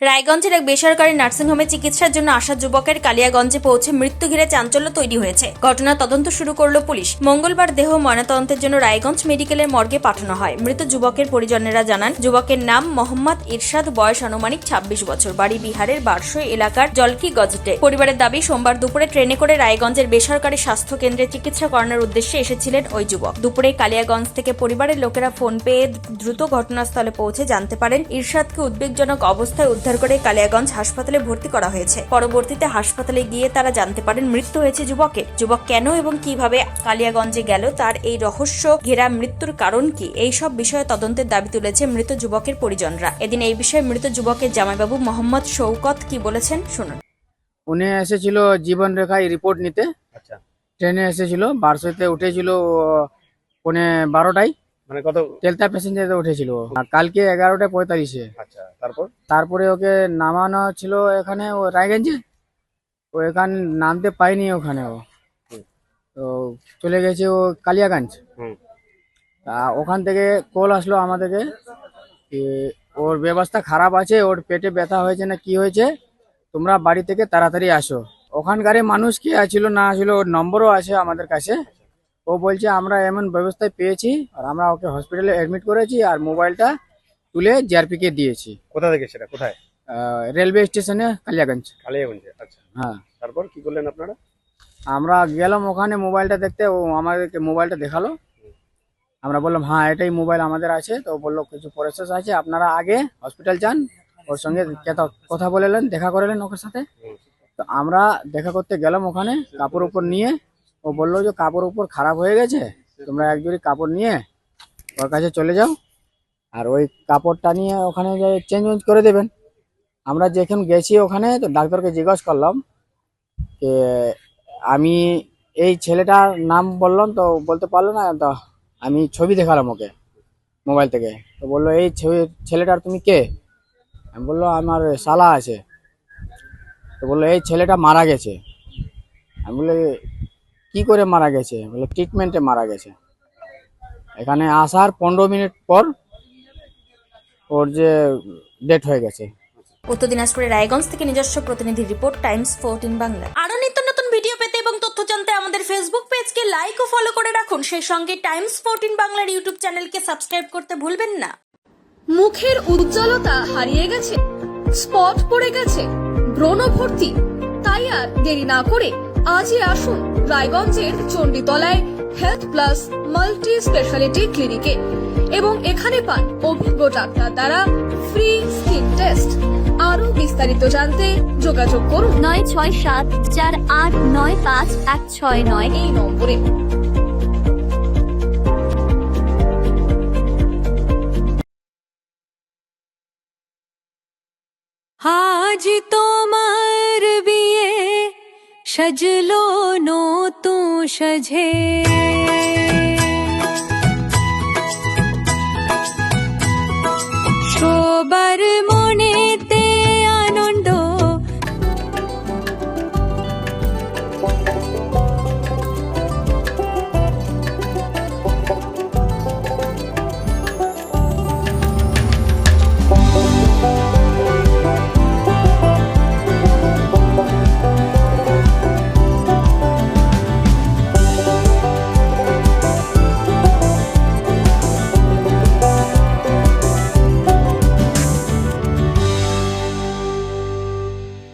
রায়গঞ্জের এক বেসরকারি নার্সিংহোমে চিকিৎসার জন্য আসা যুবকের কালিয়াগঞ্জে পৌঁছে মৃত্যু ঘিরে চাঞ্চল্য তৈরি হয়েছে। ঘটনার তদন্ত শুরু করলো পুলিশ। মঙ্গলবার দেহ ময়নাতদন্তের জন্য রায়গঞ্জ মেডিকেলের মর্গে পাঠানো হয়। মৃত যুবকের পরিজনেরা জানান, যুবকের নাম মোহাম্মদ ইরশাদ, বয়স আনুমানিক 26 বছর, বাড়ি বিহারের বারসই এলাকার জলকি গজটে। পরিবারের দাবি, সোমবার দুপুরে ট্রেনে করে রায়গঞ্জের বেসরকারি স্বাস্থ্য কেন্দ্রে চিকিৎসা করানোর উদ্দেশ্যে এসেছিলেন ওই যুবক। দুপুরে কালিয়াগঞ্জ থেকে পরিবারের লোকেরা ফোন পেয়ে দ্রুত ঘটনাস্থলে পৌঁছে জানতে পারেন ইরশাদকে উদ্বেগজনক অবস্থায় উদ্ধার করে কালিয়াগঞ্জ হাসপাতালে ভর্তি করা হয়েছে। পরবর্তীতে হাসপাতালে গিয়ে তারা জানতে পারেন মৃত্যু হয়েছে যুবকের। যুবক কেন এবং কিভাবে কালিয়াগঞ্জে গেল, তার এই রহস্য ঘেরা মৃত্যুর কারণ কি, এই সব বিষয়ে তদন্তের দাবি তুলেছে মৃত যুবকের পরিজনরা। এদিন এই বিষয়ে মৃত যুবকের জামাইবাবু মোহাম্মদ শওকত কি বলেছেন শুনুন। উনি এসেছিল জীবন রেখায় রিপোর্ট নিতে। আচ্ছা, ট্রেনে এসেছিল, বারসইতে উঠেছিল 12টায়, মানে কত? তেলতা প্যাসেঞ্জারে উঠেছিল আর কালকে 11:45-এ। আচ্ছা, তারপর তারপরে ওকে নামানো ছিল এখানে ও রায়গঞ্জে। ও এখানে নামতে পায়নি, ওখানে ও হুম। তো চলে গেছে ও কালিয়াগঞ্জ। হুম। তা ওখান থেকে কল আসলো আমাদেরকে যে ওর ব্যবস্থা খারাপ আছে, ওর পেটে ব্যথা হয়েছে না কি হয়েছে, তোমরা বাড়ি থেকে তাড়াতাড়ি আসো। ওখানকার মানুষ কি ছিল না ছিল, ওর নম্বরও আছে আমাদের কাছে। ও বলছে আমরা এমন ব্যবস্থায় পেয়েছি আর আমরা ওকে হসপিটালে অ্যাডমিট করেছি আর মোবাইলটা তুলে জিআরপি কে দিয়েছি। কোথা থেকে সেটা? কোথায়? রেলওয়ে স্টেশনে কালিয়াগঞ্জ। কালিয়াগঞ্জে। আচ্ছা, হ্যাঁ, তারপর কি করলেন আপনারা? আমরা গেলাম ওখানে মোবাইলটা দেখতে, ও আমাদেরকে মোবাইলটা দেখালো। আমরা বললাম হ্যাঁ এটাই মোবাইল আমাদের আছে। তো বললো কিছু প্রসেস আছে, আপনারা আগে হসপিটাল যান, ওর সঙ্গে কথা বলেলেন, দেখা করলেন ওর সাথে। হুম। তো আমরা দেখা করতে গেলাম ওখানে, কাপড় উপর নিয়ে। ও বললো যে কাপড় উপর খারাপ হয়ে গেছে, তোমরা এক জোড়ি কাপড় নিয়ে ওর কাছে চলে যাও আর ওই কাপড়টা নিয়ে ওখানে যাই চেঞ্জ করে দেবেন। আমরা যখন গেছি ওখানে, তো ডাক্তারকে জিজ্ঞাসা করলাম যে আমি এই ছেলেটার নাম বললাম, তো বলতে পারলো না। তো আমি ছবি দেখালাম ওকে মোবাইল থেকে। তো বললো এই ছেলেটার তুমি কে? আমি বললো আমার শালা আছে। তো বললো এই ছেলেটা মারা গেছে। আমি বলি কি করে মারা গেছে? বলে ট্রিটমেন্টে মারা গেছে। এখানে আসার 15 মিনিট পর ওর যে ডেথ হয়ে গেছে। উত্তর দিনাজপুরের রায়গঞ্জ থেকে নিজস্ব প্রতিনিধি রিপোর্ট, টাইমস 14 বাংলা। আরো নিত্য নতুন ভিডিও পেতে এবং তথ্য জানতে আমাদের ফেসবুক পেজকে লাইক ও ফলো করে রাখুন। সেই সঙ্গে টাইমস 14 বাংলার ইউটিউব চ্যানেলকে সাবস্ক্রাইব করতে ভুলবেন না। মুখের উজ্জ্বলতা হারিয়ে গেছে, স্পট পড়ে গেছে, ব্রণ ভর্তি, তাই আর দেরি না করে আজই আসুন রায়গঞ্জের চণ্ডীতলায় হেলথ প্লাস মাল্টি স্পেশালিটি ক্লিনিকে এবং এখানে পান অভিজ্ঞ ডাক্তার দ্বারা ফ্রি স্কিন টেস্ট। আরো বিস্তারিত জানতে যোগাযোগ করুন 9674895169 এই নম্বরে। আজ তোমার বিয়ে সাজলো নতুন সাজে।